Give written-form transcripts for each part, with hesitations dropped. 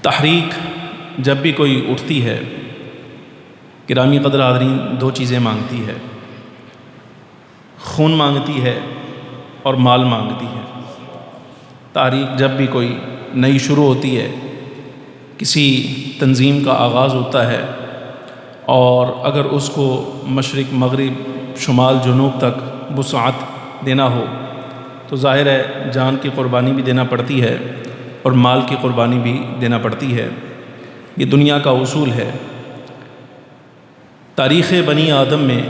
تحریک جب بھی کوئی اٹھتی ہے گرامی قدر حاضرین، دو چیزیں مانگتی ہے، خون مانگتی ہے اور مال مانگتی ہے۔ تحریک جب بھی کوئی نئی شروع ہوتی ہے، کسی تنظیم کا آغاز ہوتا ہے، اور اگر اس کو مشرق مغرب شمال جنوب تک وسعت دینا ہو تو ظاہر ہے جان کی قربانی بھی دینا پڑتی ہے اور مال کی قربانی بھی دینا پڑتی ہے۔ یہ دنیا کا اصول ہے۔ تاریخ بنی آدم میں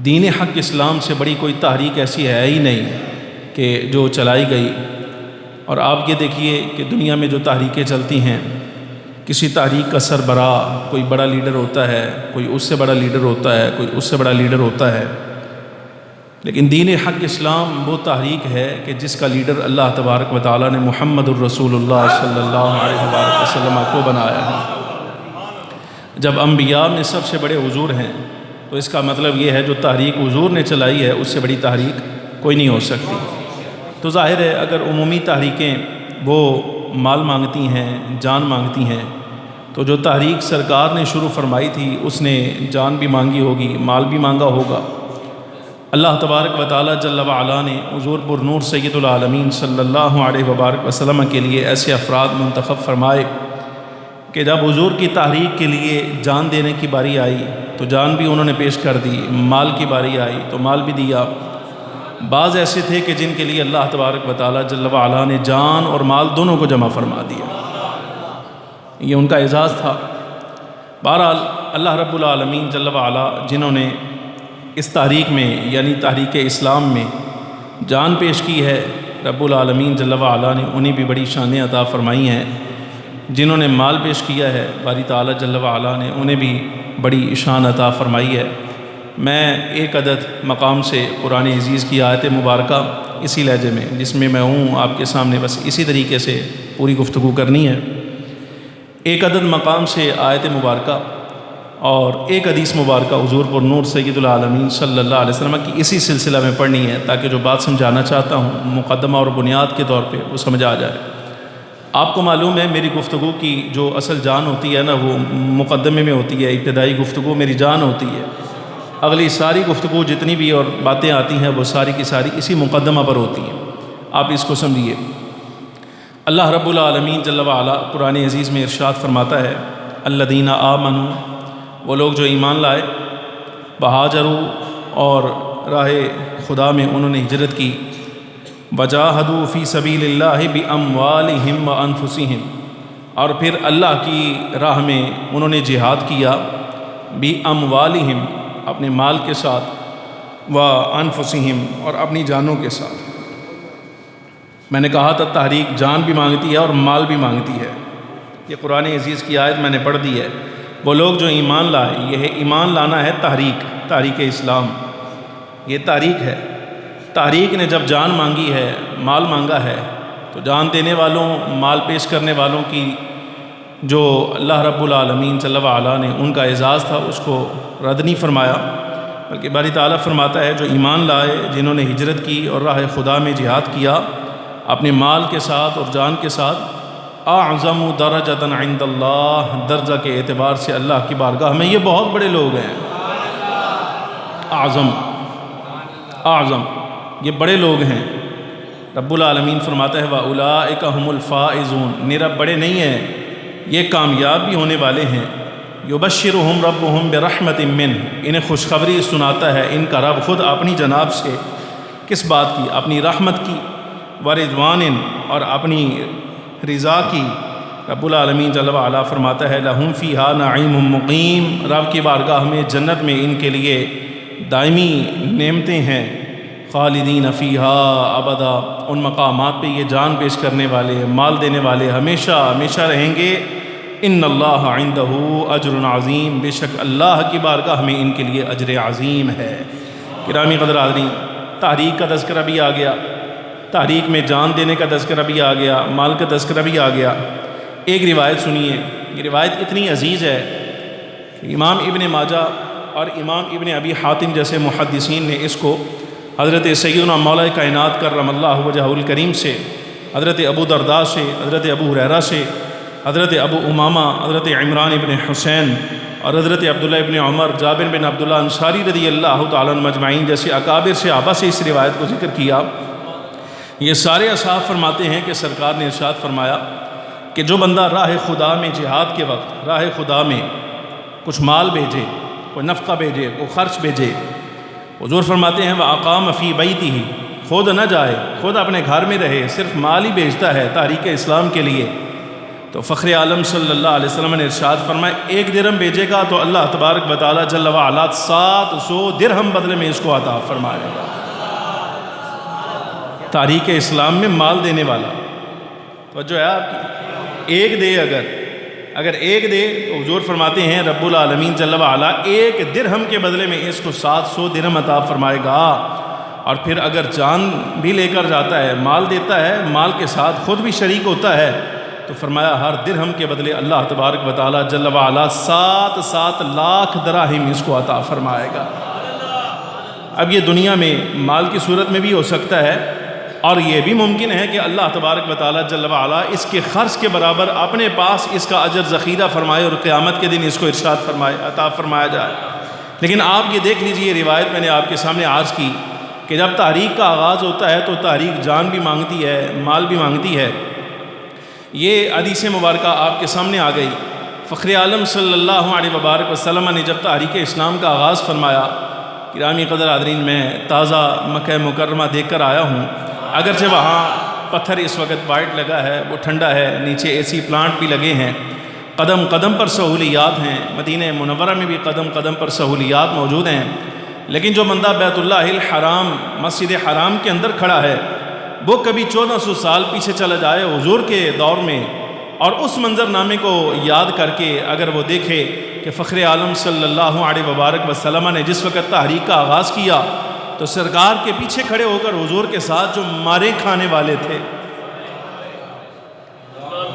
دین حق اسلام سے بڑی کوئی تحریک ایسی ہے ہی نہیں کہ جو چلائی گئی۔ اور آپ یہ دیکھیے کہ دنیا میں جو تحریکیں چلتی ہیں، کسی تحریک کا سربراہ کوئی بڑا لیڈر ہوتا ہے، کوئی اس سے بڑا لیڈر ہوتا ہے، کوئی اس سے بڑا لیڈر ہوتا ہے، لیکن دین حق اسلام وہ تحریک ہے کہ جس کا لیڈر اللہ تبارک و تعالیٰ نے محمد الرسول اللہ صلی اللہ علیہ وآلہ وسلم کو بنایا ہے۔ جب انبیاء میں سب سے بڑے حضور ہیں تو اس کا مطلب یہ ہے جو تحریک حضور نے چلائی ہے اس سے بڑی تحریک کوئی نہیں ہو سکتی۔ تو ظاہر ہے اگر عمومی تحریکیں وہ مال مانگتی ہیں، جان مانگتی ہیں، تو جو تحریک سرکار نے شروع فرمائی تھی اس نے جان بھی مانگی ہوگی، مال بھی مانگا ہوگا۔ اللہ تبارک و تعالیٰ جل وعلا نے حضور پر نور سید العالمین صلی اللہ علیہ وبارک وسلم کے لیے ایسے افراد منتخب فرمائے کہ جب حضور کی تحریک کے لیے جان دینے کی باری آئی تو جان بھی انہوں نے پیش کر دی، مال کی باری آئی تو مال بھی دیا۔ بعض ایسے تھے کہ جن کے لیے اللہ تبارک و تعالیٰ جل وعلا نے جان اور مال دونوں کو جمع فرما دیا، یہ ان کا اعزاز تھا۔ بہرحال اللہ رب العالمین جل وعلا جنہوں نے اس تحریک میں یعنی تحریک اسلام میں جان پیش کی ہے، رب العالمین جل وعلا نے انہیں بھی بڑی شانیں عطا فرمائی ہیں۔ جنہوں نے مال پیش کیا ہے باری تعالیٰ جل وعلا نے انہیں بھی بڑی شان عطا فرمائی ہے۔ میں ایک عدد مقام سے قرآن عزیز کی آیت مبارکہ اسی لہجے میں جس میں میں ہوں آپ کے سامنے بس اسی طریقے سے پوری گفتگو کرنی ہے۔ ایک عدد مقام سے آیت مبارکہ اور ایک حدیث مبارکہ حضور پر نور سید العالمین صلی اللہ علیہ وسلم کی اسی سلسلہ میں پڑھنی ہے تاکہ جو بات سمجھانا چاہتا ہوں مقدمہ اور بنیاد کے طور پہ وہ سمجھ آ جائے۔ آپ کو معلوم ہے میری گفتگو کی جو اصل جان ہوتی ہے نا وہ مقدمے میں ہوتی ہے، ابتدائی گفتگو میری جان ہوتی ہے، اگلی ساری گفتگو جتنی بھی اور باتیں آتی ہیں وہ ساری کی ساری اسی مقدمہ پر ہوتی ہیں۔ آپ اس کو سمجھیے۔ اللہ رب العالمین جل وعلا قرآن عزیز میں ارشاد فرماتا ہے الذین آمنوا، وہ لوگ جو ایمان لائے، بہاجروا اور راہ خدا میں انہوں نے ہجرت کی، وجاہدوا فی سبیل اللہ باموالہم وانفسہم، اور پھر اللہ کی راہ میں انہوں نے جہاد کیا، باموالہم اپنے مال کے ساتھ، وانفسہم اور اپنی جانوں کے ساتھ۔ میں نے کہا تھا تحریک جان بھی مانگتی ہے اور مال بھی مانگتی ہے۔ یہ قرآن عزیز کی آیت میں نے پڑھ دی ہے۔ وہ لوگ جو ایمان لائے، یہ ہے ایمان لانا ہے تحریک اسلام، یہ تحریک ہے۔ تحریک نے جب جان مانگی ہے، مال مانگا ہے، تو جان دینے والوں، مال پیش کرنے والوں کی جو اللہ رب العالمین جل وعلا نے ان کا اعزاز تھا اس کو رد نہیں فرمایا، بلکہ باری تعالیٰ فرماتا ہے جو ایمان لائے، جنہوں نے ہجرت کی اور راہ خدا میں جہاد کیا اپنے مال کے ساتھ اور جان کے ساتھ، اعظم درجۃ عند اللہ، درجہ کے اعتبار سے اللہ کی بارگاہ میں یہ بہت بڑے لوگ ہیں۔ اعظم یہ بڑے لوگ ہیں۔ رب العالمین فرماتا ہے وَأُولَٰئِكَ هُمُ الْفَائِزُونَ، نرب بڑے نہیں ہیں، یہ کامیاب بھی ہونے والے ہیں۔ يُبَشِّرُهُمْ رَبُّهُمْ بِرَحْمَةٍ مِّنْهُ، انہیں خوشخبری سناتا ہے ان کا رب خود اپنی جناب سے، کس بات کی؟ اپنی رحمت کی، وَرِضْوَانٍ اور اپنی رضا کی۔ رب العالمین جل وعلا فرماتا ہے لَهُمْ فِيهَا نَعِيمٌ مُّقِيمٌ، رب کی بارگاہ میں جنت میں ان کے لیے دائمی نعمتیں ہیں، خالدین فیہا ابدا، ان مقامات پہ یہ جان پیش کرنے والے، مال دینے والے ہمیشہ ہمیشہ رہیں گے۔ ان اللہ عندہ اجر عظیم، بے شک اللہ کی بارگاہ میں ان کے لیے اجر عظیم ہے۔ گرامی قدر حاضرین، تحریک کا تذکرہ بھی آ گیا، تحریک میں جان دینے کا تذکرہ بھی آ گیا، مال کا تذکرہ بھی آ گیا۔ ایک روایت سنیے، یہ روایت اتنی عزیز ہے کہ امام ابن ماجہ اور امام ابن ابی حاتم جیسے محدثین نے اس کو حضرت سیدنا مولا کائنات کرم اللہ وجہہ الکریم سے، حضرت ابو درداء سے، حضرت ابو ہریرہ سے حضرت ابو امامہ، حضرت عمران ابن حسین اور حضرت عبداللہ ابن عمر، جابر بن عبداللہ انصاری رضی اللہ تعالیٰ عنہ مجمعین جیسے اکابر صحابہ سے اس روایت کو ذکر کیا۔ یہ سارے اصحاب فرماتے ہیں کہ سرکار نے ارشاد فرمایا کہ جو بندہ راہ خدا میں جہاد کے وقت راہ خدا میں کچھ مال بھیجے، کوئی نفقہ بھیجے، کوئی خرچ بھیجے، حضور فرماتے ہیں وَأَقَامَ فِي بَيْتِهِ، خود نہ جائے، خود اپنے گھر میں رہے، صرف مال ہی بھیجتا ہے تحریک اسلام کے لیے، تو فخر عالم صلی اللہ علیہ وسلم نے ارشاد فرمایا 1 درہم بھیجے گا تو اللہ تبارک و تعالیٰ جل وعلا 700 درہم بدلے میں اس کو عطا فرمائے گا۔ تحریک اسلام میں مال دینے والا، توجہ ہے آپ کی، ایک دے اگر ایک دے تو حضور فرماتے ہیں رب العالمین جل وعلا 1 درہم کے بدلے میں اس کو 700 درہم عطا فرمائے گا۔ اور پھر اگر جان بھی لے کر جاتا ہے، مال دیتا ہے، مال کے ساتھ خود بھی شریک ہوتا ہے، تو فرمایا ہر درہم کے بدلے اللہ تبارک و تعالیٰ جل وعلا 7 لاکھ دراہم اس کو عطا فرمائے گا۔ اب یہ دنیا میں مال کی صورت میں بھی ہو سکتا ہے، اور یہ بھی ممکن ہے کہ اللہ تبارک و تعالیٰ جل وعلا اس کے خرچ کے برابر اپنے پاس اس کا اجر ذخیرہ فرمائے اور قیامت کے دن اس کو ارشاد فرمائے، عطا فرمایا جائے۔ لیکن آپ یہ دیکھ لیجئے، روایت میں نے آپ کے سامنے عرض کی کہ جب تحریک کا آغاز ہوتا ہے تو تحریک جان بھی مانگتی ہے، مال بھی مانگتی ہے۔ یہ حدیث مبارکہ آپ کے سامنے آ گئی۔ فخر عالم صلی اللہ علیہ وبارک وسلم نے جب تحریک اسلام کا آغاز فرمایا، گرامی قدر حاضرین، میں تازہ مکہ مکرمہ دیکھ کر آیا ہوں، اگرچہ وہاں پتھر اس وقت وائٹ لگا ہے، وہ ٹھنڈا ہے، نیچے اے سی پلانٹ بھی لگے ہیں، قدم قدم پر سہولیات ہیں، مدینہ منورہ میں بھی قدم قدم پر سہولیات موجود ہیں، لیکن جو بندہ بیت اللہ الحرام مسجد حرام کے اندر کھڑا ہے، وہ کبھی 1400 سال پیچھے چلا جائے حضور کے دور میں، اور اس منظر نامے کو یاد کر کے اگر وہ دیکھے کہ فخر عالم صلی اللہ علیہ وبارک وسلم نے جس وقت تحریک کا آغاز کیا تو سرکار کے پیچھے کھڑے ہو کر حضور کے ساتھ جو مارے کھانے والے تھے،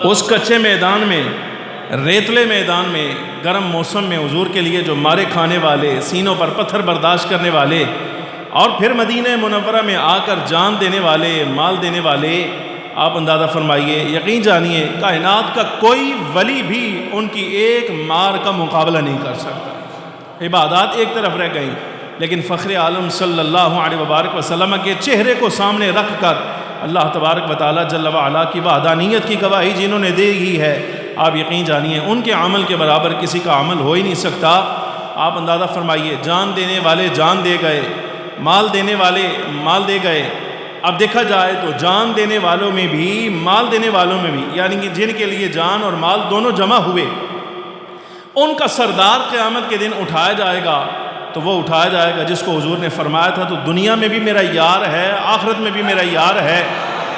اس کچے میدان میں، ریتلے میدان میں، گرم موسم میں حضور کے لیے جو مارے کھانے والے، سینوں پر پتھر برداشت کرنے والے، اور پھر مدینہ منورہ میں آ کر جان دینے والے، مال دینے والے، آپ اندازہ فرمائیے، یقین جانیے کائنات کا کوئی ولی بھی ان کی ایک مار کا مقابلہ نہیں کر سکتا۔ عبادات ایک طرف رہ گئیں، لیکن فخر عالم صلی اللہ علیہ وبارک وسلم کے چہرے کو سامنے رکھ کر اللہ تبارک و تعالیٰ جل وعلا کی وحدانیت کی گواہی جنہوں نے دے گی ہے، آپ یقین جانیے ان کے عمل کے برابر کسی کا عمل ہو ہی نہیں سکتا۔ آپ اندازہ فرمائیے، جان دینے والے جان دے گئے، مال دینے والے مال دے گئے۔ اب دیکھا جائے تو جان دینے والوں میں بھی، مال دینے والوں میں بھی، یعنی کہ جن کے لیے جان اور مال دونوں جمع ہوئے، ان کا سردار قیامت کے دن اٹھایا جائے گا، تو وہ اٹھایا جائے گا جس کو حضور نے فرمایا تھا تو دنیا میں بھی میرا یار ہے، آخرت میں بھی میرا یار ہے،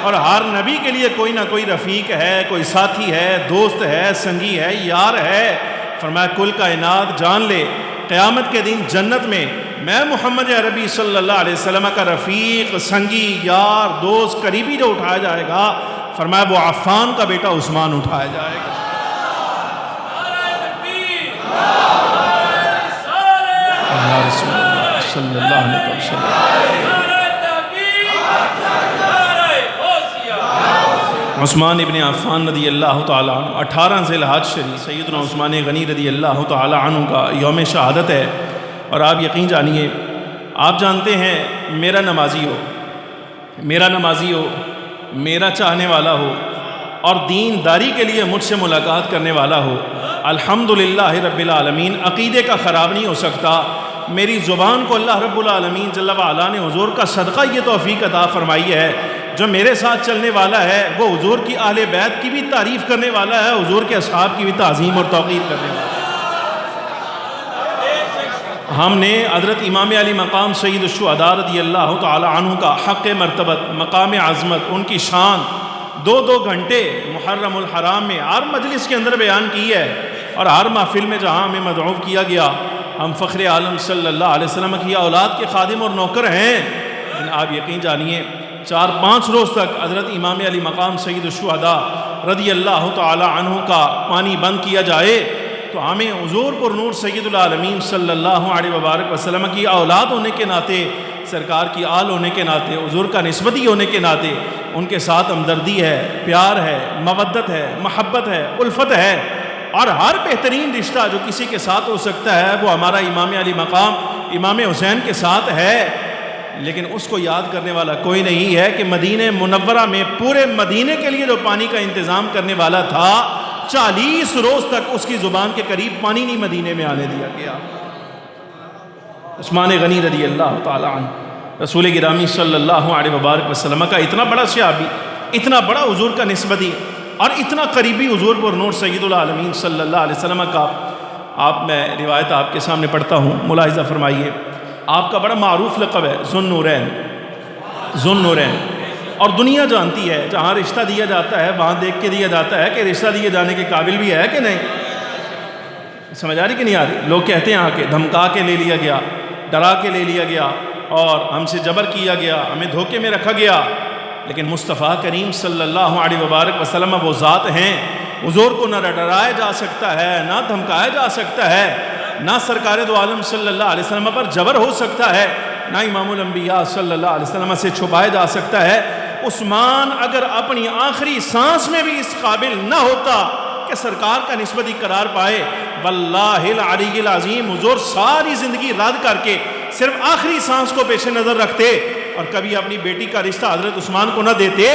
اور ہر نبی کے لیے کوئی نہ کوئی رفیق ہے، کوئی ساتھی ہے، دوست ہے، سنگی ہے، یار ہے۔ فرمایا کل کائنات جان لے، قیامت کے دن جنت میں میں محمد عربی صلی اللہ علیہ وسلم کا رفیق، سنگی، یار، دوست، قریبی جو اٹھایا جائے گا، فرمایا وہ عفان کا بیٹا عثمان اٹھایا جائے گا۔ رسول اللہ صلی اللہ علیہ وسلم۔ عثمان ابن عفان رضی اللہ تعالیٰ عنہ 18 ذی الحج شریف سیدنا عثمان غنی رضی اللہ تعالیٰ عنہ کا یوم شہادت ہے، اور آپ یقین جانیے، آپ جانتے ہیں میرا نمازی ہو، میرا چاہنے والا ہو، اور دین داری کے لیے مجھ سے ملاقات کرنے والا ہو، الحمدللہ رب العالمین عقیدے کا خراب نہیں ہو سکتا۔ میری زبان کو اللہ رب العالمین جل وعلا نے حضور کا صدقہ یہ توفیق عطا فرمائی ہے، جو میرے ساتھ چلنے والا ہے وہ حضور کی اہل بیت کی بھی تعریف کرنے والا ہے، حضور کے اصحاب کی بھی تعظیم اور توقیر کرنے والا ہے۔ ہم نے حضرت امام علی مقام سید الشہداء رضی اللہ تعالی عنہ کا حق مرتبت، مقام عظمت، ان کی شان 2 گھنٹے محرم الحرام میں ہر مجلس کے اندر بیان کی ہے، اور ہر محفل میں جہاں ہمیں مدعو کیا گیا، ہم فخر عالم صلی اللہ علیہ وسلم کی اولاد کے خادم اور نوکر ہیں۔ لیکن آپ یقین جانیے 4-5 روز تک حضرت امام علی مقام سید الشہداء رضی اللہ تعالی عنہ کا پانی بند کیا جائے تو ہمیں حضور پر نور سید العالمین صلی اللہ علیہ وبارک وسلم کی اولاد ہونے کے ناطے، سرکار کی آل ہونے کے ناطے، حضور کا نسبتی ہونے کے ناطے ان کے ساتھ ہمدردی ہے، پیار ہے، مودت ہے، محبت ہے، الفت ہے، اور ہر بہترین رشتہ جو کسی کے ساتھ ہو سکتا ہے وہ ہمارا امام علی مقام امام حسین کے ساتھ ہے۔ لیکن اس کو یاد کرنے والا کوئی نہیں ہے کہ مدینہ منورہ میں پورے مدینے کے لیے جو پانی کا انتظام کرنے والا تھا، 40 روز تک اس کی زبان کے قریب پانی نہیں مدینے میں آنے دیا گیا۔ عثمان غنی رضی اللہ تعالی عنہ، رسول گرامی صلی اللہ علیہ وبارک وسلم کا اتنا بڑا صحابی، اتنا بڑا حضور کا نسبتی اور اتنا قریبی حضور پر نور سید العالمین صلی اللہ علیہ وسلم کا میں روایت آپ کے سامنے پڑھتا ہوں، ملاحظہ فرمائیے۔ آپ کا بڑا معروف لقب ہے ذو النورین، ذو النورین، اور دنیا جانتی ہے جہاں رشتہ دیا جاتا ہے وہاں دیکھ کے دیا جاتا ہے کہ رشتہ دیے جانے کے قابل بھی ہے کہ نہیں۔ سمجھ آ رہی کہ نہیں آ رہی؟ لوگ کہتے ہیں کہ دھمکا کے لے لیا گیا، ڈرا کے لے لیا گیا، اور ہم سے جبر کیا گیا، ہمیں دھوکے میں رکھا گیا۔ لیکن مصطفیٰ کریم صلی اللہ علیہ وبارک وسلم وہ ذات ہیں، حضور کو نہ ڈرایا جا سکتا ہے، نہ دھمکایا جا سکتا ہے، نہ سرکار دو عالم صلی اللہ علیہ وسلم پر جبر ہو سکتا ہے، نہ امام الانبیاء صلی اللہ علیہ وسلم سے چھپایا جا سکتا ہے۔ عثمان اگر اپنی آخری سانس میں بھی اس قابل نہ ہوتا کہ سرکار کا نسبتی قرار پائے، واللہ العلی العظیم حضور ساری زندگی رد کر کے صرف آخری سانس کو پیش نظر رکھتے اور کبھی اپنی بیٹی کا رشتہ حضرت عثمان کو نہ دیتے،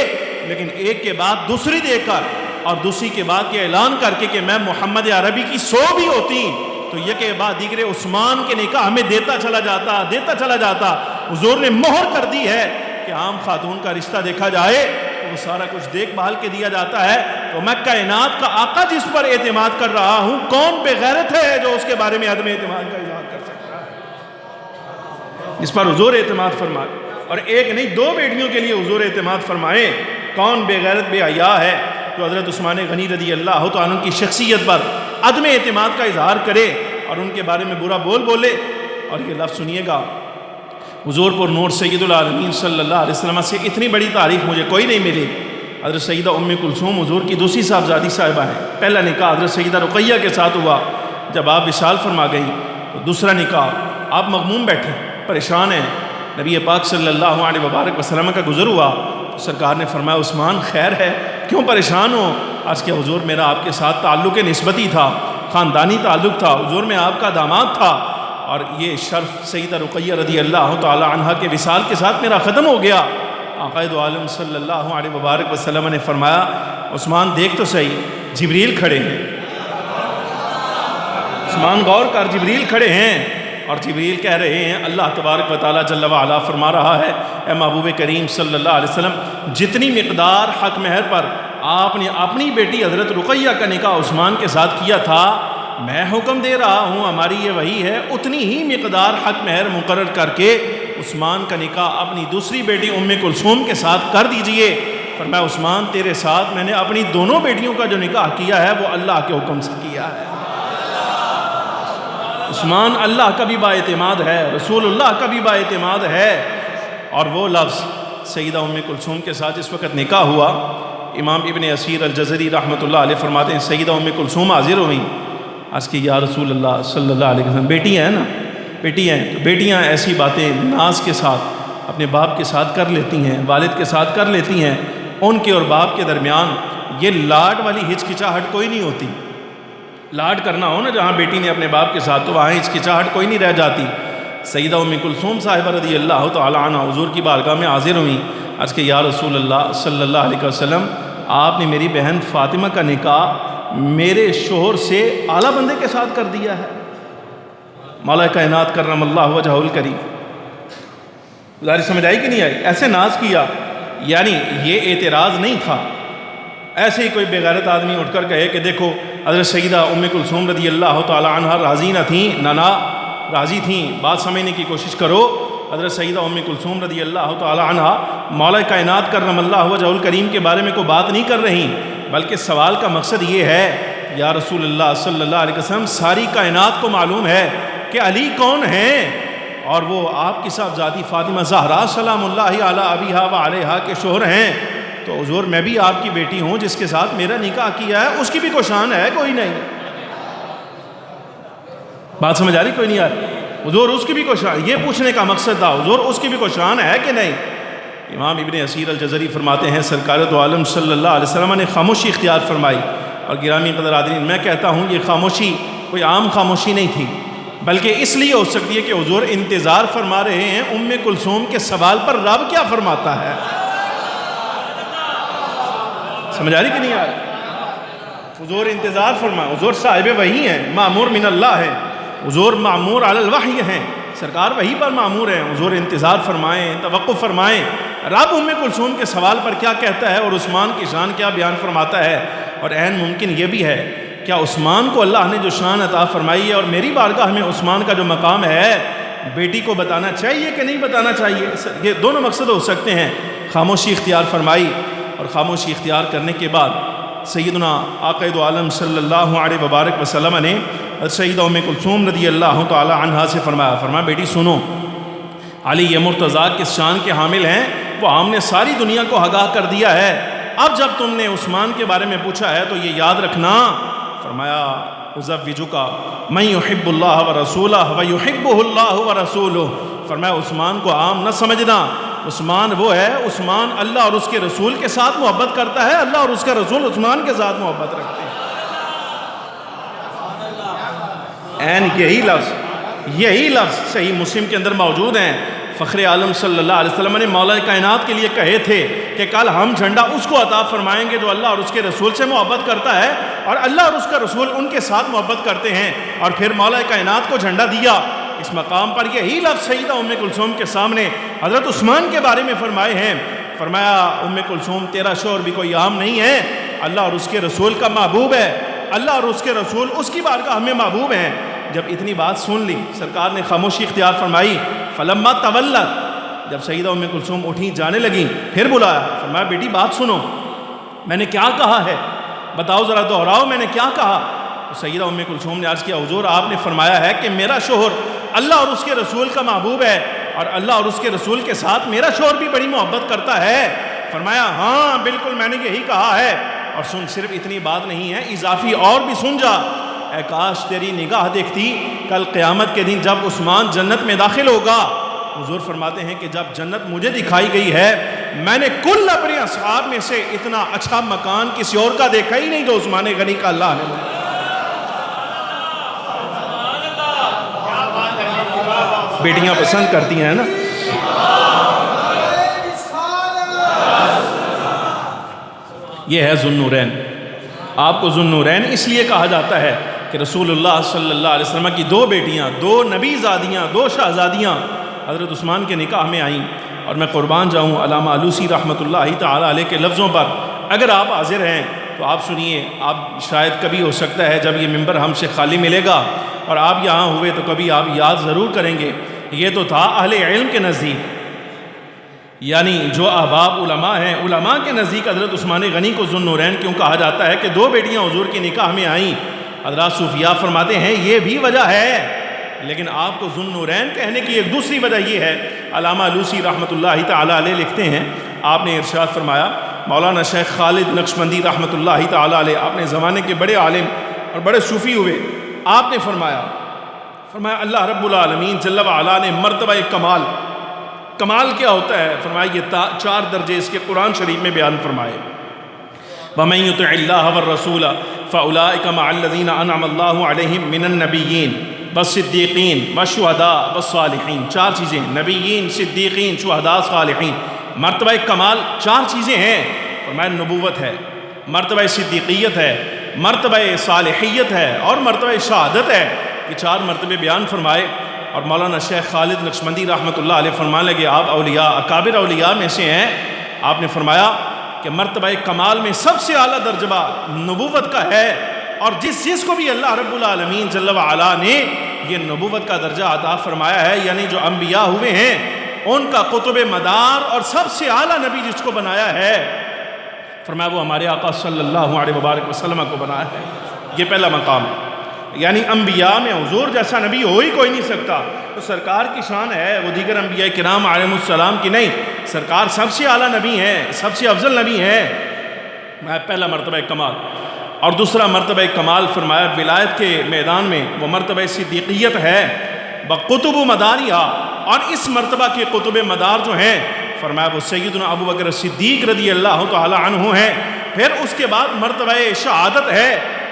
لیکن ایک کے بعد دوسری دے کر اور دوسری کے بعد کے اعلان کر کے کہ میں محمد عربی کی 100 بھی ہوتی تو یہ کے بعد دیگر عثمان کے نکاح ہمیں دیتا چلا جاتا۔ حضور نے مہر کر دی ہے کہ عام خاتون کا رشتہ دیکھا جائے تو وہ سارا کچھ دیکھ بھال کے دیا جاتا ہے۔ تو میں کائنات کا آقا جس پر اعتماد کر رہا ہوں، کون بے غیرت ہے جو اس کے بارے میں عدم اعتماد کا اظہار کر سکتا ہے؟ اس پر حضور اعتماد فرمائے، اور ایک نہیں 2 بیٹیوں کے لیے حضور اعتماد فرمائے۔ کون بے غیرت بے حیا ہے جو حضرت عثمان غنی رضی اللہ تعالیٰ عنہ کی شخصیت پر عدم اعتماد کا اظہار کرے اور ان کے بارے میں برا بولے؟ اور یہ لفظ سنیے گا، حضور پر نور سید العالمین صلی اللہ علیہ وسلم سے اتنی بڑی تعریف مجھے کوئی نہیں ملی۔ حضرت سیدہ ام کلثوم حضور کی دوسری صاحبزادی صاحبہ ہیں۔ پہلا نکاح حضرت سیدہ رقیہ کے ساتھ ہوا، جب آپ وصال فرما گئی تو دوسرا نکاح، آپ مغموم بیٹھے پریشان ہیں، نبی پاک صلی اللہ علیہ وبارک وسلم کا گزر ہوا تو سرکار نے فرمایا عثمان خیر ہے، کیوں پریشان ہو؟ عرض کیا حضور میرا آپ کے ساتھ تعلق نسبتی تھا، خاندانی تعلق تھا، حضور میں آپ کا داماد تھا، اور یہ شرف سیدہ رقیہ رضی اللہ تعالی عنہ کے وصال کے ساتھ میرا ختم ہو گیا۔ آقا دو عالم صلی اللہ علیہ وبارک وسلم نے فرمایا عثمان دیکھ تو صحیح، جبریل کھڑے ہیں، عثمان غور کر، جبریل کھڑے ہیں، اور جبریل کہہ رہے ہیں اللہ تبارک و تعالیٰ جل وعلا فرما رہا ہے اے محبوب کریم صلی اللہ علیہ وسلم، جتنی مقدار حق مہر پر آپ نے اپنی بیٹی حضرت رقیہ کا نکاح عثمان کے ساتھ کیا تھا، میں حکم دے رہا ہوں، ہماری یہ وحی ہے، اتنی ہی مقدار حق مہر مقرر کر کے عثمان کا نکاح اپنی دوسری بیٹی ام کلثوم کے ساتھ کر دیجئے۔ فرمایا عثمان تیرے ساتھ میں نے اپنی دونوں بیٹیوں کا جو نکاح کیا ہے وہ اللہ کے حکم سے کیا ہے۔ عثمان اللہ کا بھی با اعتماد ہے، رسول اللہ کا بھی با اعتماد ہے۔ اور وہ لفظ سیدہ ام کلثوم کے ساتھ اس وقت نکاح ہوا، امام ابن اسیر الجزری رحمۃ اللہ علیہ فرماتے ہیں سیدہ ام کلثوم حاضر ہوئیں، عرض کی یا رسول اللہ صلی اللہ علیہ وسلم، بیٹیاں ہیں نا، بیٹیاں ہیں، تو بیٹیاں ایسی باتیں ناز کے ساتھ اپنے باپ کے ساتھ کر لیتی ہیں، والد کے ساتھ کر لیتی ہیں، ان کے اور باپ کے درمیان یہ لاڈ والی ہچکچاہٹ کوئی نہیں ہوتی۔ لاڈ کرنا ہو نا جہاں بیٹی نے اپنے باپ کے ساتھ تو وہاں ہچکچاہٹ کوئی نہیں رہ جاتی۔ سیدہ ام کلثوم صاحبہ رضی اللہ تعالی عنہ حضور کی بارگاہ میں حاضر ہوئیں، عرض کہ یا رسول اللہ صلی اللہ علیہ وسلم، آپ نے میری بہن فاطمہ کا نکاح میرے شوہر سے اعلیٰ بندے کے ساتھ کر دیا ہے، مولا کائنات کرم اللہ وجہہ الکریم۔ ظاہر سمجھ آئی کہ نہیں آئی؟ ایسے ناز کیا، یعنی یہ اعتراض نہیں تھا، ایسے ہی کوئی بے غیرت آدمی اٹھ کر کہے کہ دیکھو حضرت سیدہ ام کلثوم رضی اللہ تعالی عنہ راضی نہ تھیں، نہ راضی تھیں، بات سمجھنے کی کوشش کرو۔ حضرت سیدہ ام کلثوم رضی اللہ تعالی عنہ مولا کائنات کرم اللہ وجہہ الکریم کے بارے میں کوئی بات نہیں کر رہی، بلکہ سوال کا مقصد یہ ہے یا رسول اللہ صلی اللہ علیہ وسلم، ساری کائنات کو معلوم ہے کہ علی کون ہیں، اور وہ آپ کی صاحبزادی فاطمہ زہرا سلام اللہ علی ابیہا و علیہا کے شوہر ہیں، تو حضور میں بھی آپ کی بیٹی ہوں جس کے ساتھ میرا نکاح کیا ہے، اس کی بھی کوئی شان ہے کوئی نہیں؟ بات سمجھ آ رہی کوئی نہیں آ رہی؟ حضور اس کی بھی کوئی شان، یہ پوچھنے کا مقصد تھا حضور اس کی بھی کوئی شان ہے کہ نہیں؟ امام ابن اسیر الجزری فرماتے ہیں سرکار دو عالم صلی اللہ علیہ وسلم نے خاموشی اختیار فرمائی. اور گرامی قدر حاضرین، میں کہتا ہوں یہ خاموشی کوئی عام خاموشی نہیں تھی، بلکہ اس لیے ہو سکتی ہے کہ حضور انتظار فرما رہے ہیں ام کلثوم کے سوال پر رب کیا فرماتا ہے. سمجھ آ رہی کہ نہیں آ رہی؟ حضور انتظار فرما، حضور صاحب وحی ہیں، معمور من اللہ ہے، حضور معمور علی الوحی ہیں، سرکار وحی پر معمور ہیں. حضور انتظار فرمائیں، توقف فرمائیں رب ام کلثوم کے سوال پر کیا کہتا ہے اور عثمان کی شان کیا بیان فرماتا ہے. اور عین ممکن یہ بھی ہے، کیا عثمان کو اللہ نے جو شان عطا فرمائی ہے اور میری بارگاہ میں عثمان کا جو مقام ہے بیٹی کو بتانا چاہیے کہ نہیں بتانا چاہیے؟ یہ دونوں مقصد ہو سکتے ہیں. خاموشی اختیار فرمائی، اور خاموشی اختیار کرنے کے بعد سیدنا آقا دو عالم صلی اللہ علیہ وبارک وسلم نے سیدہ ام کلثوم رضی اللہ تعالی عنہا سے فرمایا بیٹی سنو، علی یہ مرتضیٰ کس شان کے حامل ہیں وہ ہم نے ساری دنیا کو آگاہ کر دیا ہے. اب جب تم نے عثمان کے بارے میں پوچھا ہے تو یہ یاد رکھنا. فرمایا ازوجکا من یحب اللہ ورسولہ ویحبہ اللہ ورسولہ. فرمایا عثمان کو عام نہ سمجھنا، عثمان وہ ہے، عثمان اللہ اور اس کے رسول کے ساتھ محبت کرتا ہے، اللہ اور اس کا رسول عثمان کے ساتھ محبت رکھتے ہیں. این یہی لفظ صحیح مسلم کے اندر موجود ہیں. فخر عالم صلی اللہ علیہ وسلم نے مولا کائنات کے لیے کہے تھے کہ کل ہم جھنڈا اس کو عطا فرمائیں گے جو اللہ اور اس کے رسول سے محبت کرتا ہے اور اللہ اور اس کا رسول ان کے ساتھ محبت کرتے ہیں. اور پھر مولا کائنات کو جھنڈا دیا. اس مقام پر یہی لفظ سیدہ ام کلثوم کے سامنے حضرت عثمان کے بارے میں فرمائے ہیں. فرمایا ام کلثوم تیرا شوہر بھی کوئی عام نہیں ہے، اللہ اور اس کے رسول کا محبوب ہے، اللہ اور اس کے رسول اس کی بارگاہ میں محبوب ہیں. جب اتنی بات سن لی سرکار نے خاموشی اختیار فرمائی. فلما تولت، جب سیدہ ام کلثوم اٹھی جانے لگیں پھر بلایا. فرمایا بیٹی بات سنو، میں نے کیا کہا ہے بتاؤ، ذرا دہراؤ میں نے کیا کہا. تو سیدہ ام کلثوم نے عرض کیا حضور آپ نے فرمایا ہے کہ میرا شوہر اللہ اور اس کے رسول کا محبوب ہے اور اللہ اور اس کے رسول کے ساتھ میرا شوہر بھی بڑی محبت کرتا ہے. فرمایا ہاں بالکل میں نے یہی کہا ہے. اور سن، صرف اتنی بات نہیں ہے، اضافی اور بھی سن جا. اے کاش تیری نگاہ دیکھتی کل قیامت کے دن جب عثمان جنت میں داخل ہوگا. حضور فرماتے ہیں کہ جب جنت مجھے دکھائی گئی ہے میں نے کل اپنے اصحاب میں سے اتنا اچھا مکان کسی اور کا دیکھا ہی نہیں جو عثمان غنی کا اللہ نے. بیٹیاں پسند کرتی ہیں نا. یہ ہے ذو النورین. آپ کو ذو النورین اس لیے کہا جاتا ہے کہ رسول اللہ صلی اللہ علیہ وسلم کی دو بیٹیاں، دو نبی زادیاں، دو شہزادیاں حضرت عثمان کے نکاح میں آئیں. اور میں قربان جاؤں علامہ آلوسی رحمۃ اللہ تعالیٰ علیہ کے لفظوں پر. اگر آپ حاضر ہیں تو آپ سنیے. آپ شاید کبھی ہو سکتا ہے جب یہ ممبر ہم سے خالی ملے گا اور آپ یہاں ہوئے تو کبھی آپ یاد ضرور کریں گے. یہ تو تھا اہل علم کے نزدیک، یعنی جو احباب علماء ہیں، علماء کے نزدیک حضرت عثمان غنی کو ذو النورین کیوں کہا جاتا ہے کہ دو بیٹیاں حضور کی نکاح میں آئیں. حضرات صوفیاء فرماتے ہیں یہ بھی وجہ ہے، لیکن آپ کو ذو النورین کہنے کی ایک دوسری وجہ یہ ہے. علامہ آلوسی رحمۃ اللہ تعالیٰ علیہ لکھتے ہیں آپ نے ارشاد فرمایا، مولانا شیخ خالد نقشبندی رحمۃ اللہ تعالیٰ علیہ اپنے زمانے کے بڑے عالم اور بڑے صوفی ہوئے. آپ نے فرمایا اللہ رب العالمین جل وعلا نے مرتبہ کمال کیا ہوتا ہے؟ فرمایا یہ 4 درجے اس کے قرآن شریف میں بیان فرمائے. وَمَن يُطِعِ اللَّهَ وَالرَّسُولَ فَأُولَٰئِكَ مَعَ الَّذِينَ أَنْعَمَ اللَّهُ عَلَيْهِم مِّنَ النَّبِيِّينَ وَالصِّدِّيقِينَ وَالشُّهَدَاءِ وَالصَّالِحِينَ. 4 چیزیں، نبیین، صدیقین، شہداء، صالحین. مرتبہ کمال 4 چیزیں ہیں. فرمایا نبوت ہے، مرتبہ صدیقیت ہے، مرتبہ صالحیت ہے اور مرتبہ شہادت ہے. یہ 4 مرتبے بیان فرمائے. اور مولانا شیخ خالد نقشبندی رحمۃ اللہ علیہ فرمانے لگے آپ اولیاء، اکابر اولیاء میں سے ہیں. آپ نے فرمایا کہ مرتبہ کمال میں سب سے اعلیٰ درجہ نبوت کا ہے، اور جس کو بھی اللہ رب العالمین جل وعلا نے یہ نبوت کا درجہ عطا فرمایا ہے، یعنی جو انبیاء ہوئے ہیں ان کا قطب مدار اور سب سے اعلیٰ نبی جس کو بنایا ہے، فرمایا وہ ہمارے آقا صلی اللہ علیہ وبارک وسلم کو بنایا ہے. یہ پہلا مقام ہے، یعنی انبیاء میں حضور جیسا نبی ہو ہی کوئی نہیں سکتا. تو سرکار کی شان ہے، وہ دیگر انبیاء کرام علیہم السلام کی نہیں. سرکار سب سے اعلیٰ نبی ہیں، سب سے افضل نبی ہیں. پہلا مرتبہ کمال. اور دوسرا مرتبہ کمال فرمایا ولایت کے میدان میں وہ مرتبہ صدیقیت ہے بقطب مداریہ، اور اس مرتبہ کے قطب مدار جو ہیں فرمایا وہ سیدنا ابو بکر صدیق رضی اللہ تعالی عنہ ہیں۔ پھر اس کے بعد مرتبہ شہادت ہے،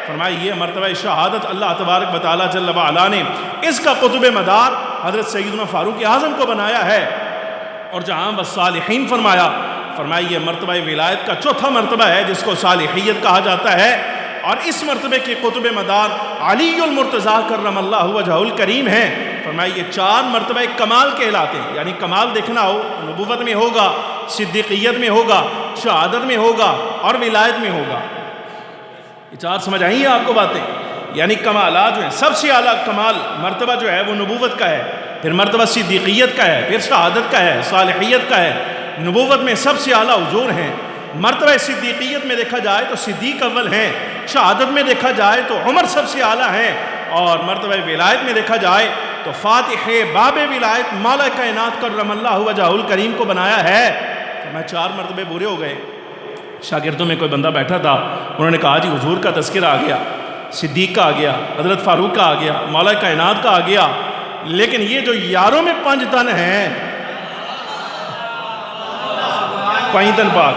فرمایا یہ مرتبہ شہادت اللہ تبارک و تعالی جل وعلا نے اس کا قطب مدار حضرت سیدنا فاروق اعظم کو بنایا ہے۔ اور جہاں والصالحین فرمایا یہ مرتبہ ولایت کا چوتھا مرتبہ ہے جس کو صالحیت کہا جاتا ہے، اور اس مرتبے کے قطب مدار علی المرتضی کرم اللہ وجہہ الکریم ہیں۔ فرمایا یہ چار مرتبہ کمال کہلاتے ہیں، یعنی کمال دیکھنا ہو نبوت میں ہوگا، صدیقیت میں ہوگا، شہادت میں ہوگا اور ولایت میں ہوگا۔ یہ چار سمجھ آئی ہیں آپ کو باتیں؟ یعنی کمالات جو ہیں، سب سے اعلیٰ کمال مرتبہ جو ہے وہ نبوت کا ہے، پھر مرتبہ صدیقیت کا ہے، پھر شہادت کا ہے، صالحیت کا ہے۔ نبوت میں سب سے اعلیٰ حضور ہیں، مرتبہ صدیقیت میں دیکھا جائے تو صدیق اول ہیں، شہادت میں دیکھا جائے تو عمر سب سے اعلیٰ ہیں، اور مرتبہ ولایت میں دیکھا جائے تو فاتح باب ولایت مولا کائنات کرم اللہ وجہہ الکریم کو بنایا ہے۔ میں چار مرتبے پورے ہو گئے۔ شاگردوں میں کوئی بندہ بیٹھا تھا، انہوں نے کہا جی حضور کا تذکرہ آ گیا، صدیق کا آ گیا، حضرت فاروق کا آ گیا، مولا کائنات کا آ گیا، لیکن یہ جو یاروں میں 5 تن ہیں، 5 تن پاک،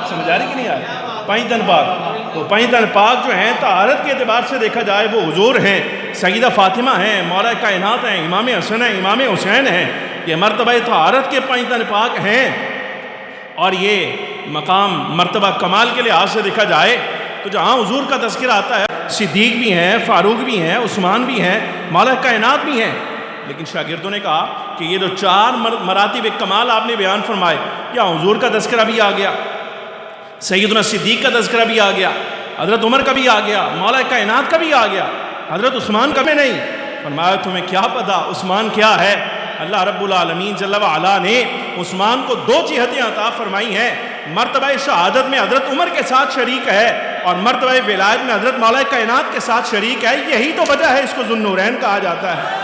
سمجھ آ رہی کہ نہیں آ رہی؟ 5 تن پاک، تو 5 تن پاک جو ہیں طہارت کے اعتبار سے دیکھا جائے وہ حضور ہیں، سیدہ فاطمہ ہیں، مولا کائنات ہیں، امام حسن ہیں، امام حسین ہیں، یہ مرتبہ طہارت کے 5 تن پاک ہیں۔ اور یہ مقام مرتبہ کمال کے لحاظ سے دیکھا جائے تو جہاں حضور کا تذکرہ آتا ہے صدیق بھی ہیں، فاروق بھی ہیں، عثمان بھی ہیں، مولا کائنات بھی ہیں، لیکن شاگردوں نے کہا کہ یہ جو 4 مراتب کمال آپ نے بیان فرمائے، یا حضور کا تذکرہ بھی آ گیا، سیدنا صدیق کا تذکرہ بھی آ گیا، حضرت عمر کا بھی آ گیا، مولا کائنات کا بھی آ گیا، حضرت عثمان کا بھی نہیں۔ فرمایا تمہیں کیا پتا عثمان کیا ہے؟ اللہ رب العالمین جل وعلا نے عثمان کو 2 جہتیں عطا فرمائی ہیں، مرتبہ شہادت میں حضرت عمر کے ساتھ شریک ہے، اور مرتبہ ولایت میں حضرت مولا کائنات کے ساتھ شریک ہے۔ یہی تو وجہ ہے اس کو ذو النورین کہا جاتا ہے۔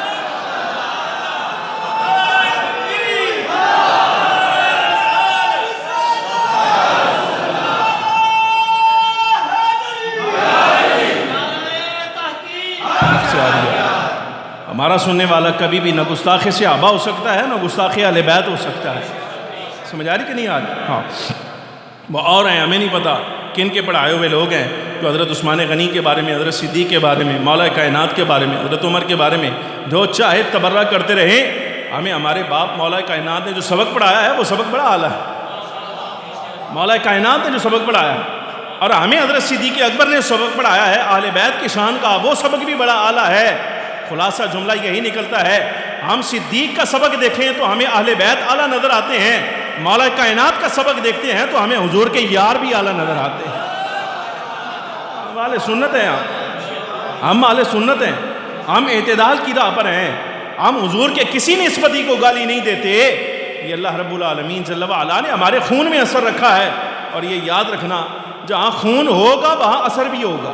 ہمارا سننے والا کبھی بھی نہ گستاخی سے آبا ہو سکتا ہے، نہ گستاخی اہل بیت ہو سکتا ہے۔ سمجھ آ رہی کہ نہیں آ رہی؟ ہاں وہ اور ہیں، ہمیں نہیں پتا کن کے پڑھائے ہوئے لوگ ہیں جو حضرت عثمان غنی کے بارے میں، حضرت صدیق کے بارے میں، مولا کائنات کے بارے میں، حضرت عمر کے بارے میں جو چاہے تبرہ کرتے رہیں۔ ہمیں ہمارے باپ مولا کائنات نے جو سبق پڑھایا ہے وہ سبق بڑا اعلیٰ ہے۔ مولا کائنات نے جو سبق پڑھایا ہے، اور ہمیں حضرت صدیق اکبر نے سبق پڑھایا ہے اہل بیت کی شان کا، وہ سبق بھی بڑا اعلیٰ ہے۔ خلاصہ جملہ یہی نکلتا ہے، ہم صدیق کا سبق دیکھیں تو ہمیں اہل بیت اعلیٰ نظر آتے ہیں، مولا کائنات کا سبق دیکھتے ہیں تو ہمیں حضور کے یار بھی اعلیٰ نظر آتے ہیں۔ ہم اہل سنت ہیں، ہم اہل سنت ہیں، ہم اعتدال کی راہ پر ہیں، ہم حضور کے کسی نسبتی کو گالی نہیں دیتے۔ یہ اللہ رب العالمین جل وعلا نے ہمارے خون میں اثر رکھا ہے، اور یہ یاد رکھنا جہاں خون ہوگا وہاں اثر بھی ہوگا،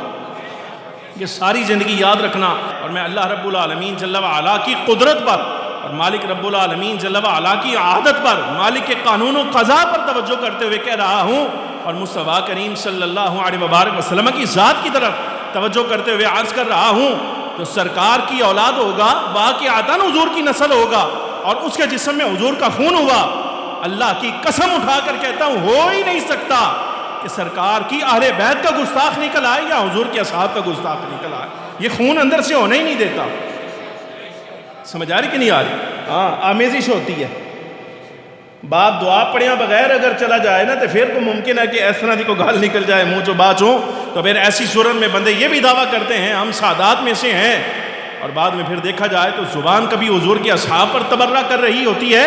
یہ ساری زندگی یاد رکھنا۔ اور میں اللہ رب العالمین جل وعلا کی قدرت پر اور مالک رب العالمین جل وعلا کی عادت پر، مالک کے قانون و قضا پر توجہ کرتے ہوئے کہہ رہا ہوں، اور مصطفیٰ کریم صلی اللہ علیہ وبارک وسلم کی ذات کی طرف توجہ کرتے ہوئے عرض کر رہا ہوں، جو سرکار کی اولاد ہوگا واقعتاً حضور کی نسل ہوگا، اور اس کے جسم میں حضور کا خون ہوا، اللہ کی قسم اٹھا کر کہتا ہوں ہو ہی نہیں سکتا کہ سرکار کی اہل بیت کا گستاخ نکل آئے یا حضور کے اصحاب کا گستاخ نکل آئے۔ یہ خون اندر سے ہونے ہی نہیں دیتا۔ سمجھ آ رہی کہ نہیں آ رہی؟ ہاں آمیزش ہوتی ہے، باپ دعا پڑھیا بغیر اگر چلا جائے نا تو پھر کو ممکن ہے کہ اس طرح کی کوئی گال نکل جائے منہ چو باچوں، تو پھر ایسی صورت میں بندے یہ بھی دعویٰ کرتے ہیں ہم سادات میں سے ہیں، اور بعد میں پھر دیکھا جائے تو زبان کبھی حضور کے اصحاب پر تبرہ کر رہی ہوتی ہے،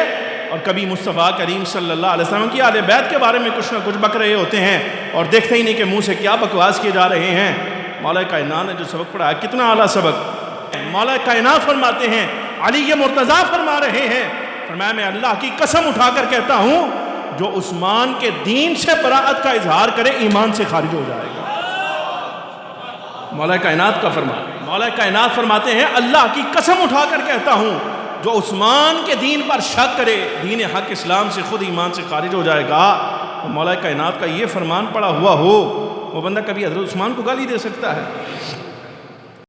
اور کبھی مصطفیٰ کریم صلی اللہ علیہ وسلم کی اہل بیت کے بارے میں کچھ نہ کچھ بک رہے ہوتے ہیں، اور دیکھتے ہی نہیں کہ منہ سے کیا بکواس کیے جا رہے ہیں۔ مولا کائنات نے جو سبق پڑھایا کتنا اعلیٰ سبق، مولا کائنات فرماتے ہیں، علی مرتضیٰ فرما رہے ہیں، فرمایا میں اللہ کی قسم اٹھا کر کہتا ہوں جو عثمان کے دین سے براءت کا اظہار کرے ایمان سے خارج ہو جائے گا۔ مولا کائنات کا فرمان، مولا کائنات فرماتے ہیں اللہ کی قسم اٹھا کر کہتا ہوں جو عثمان کے دین پر شک کرے دین حق اسلام سے خود ایمان سے خارج ہو جائے گا۔ تو مولا کائنات کا یہ فرمان پڑا ہوا ہو، وہ بندہ کبھی حضرت عثمان کو گالی دے سکتا ہے؟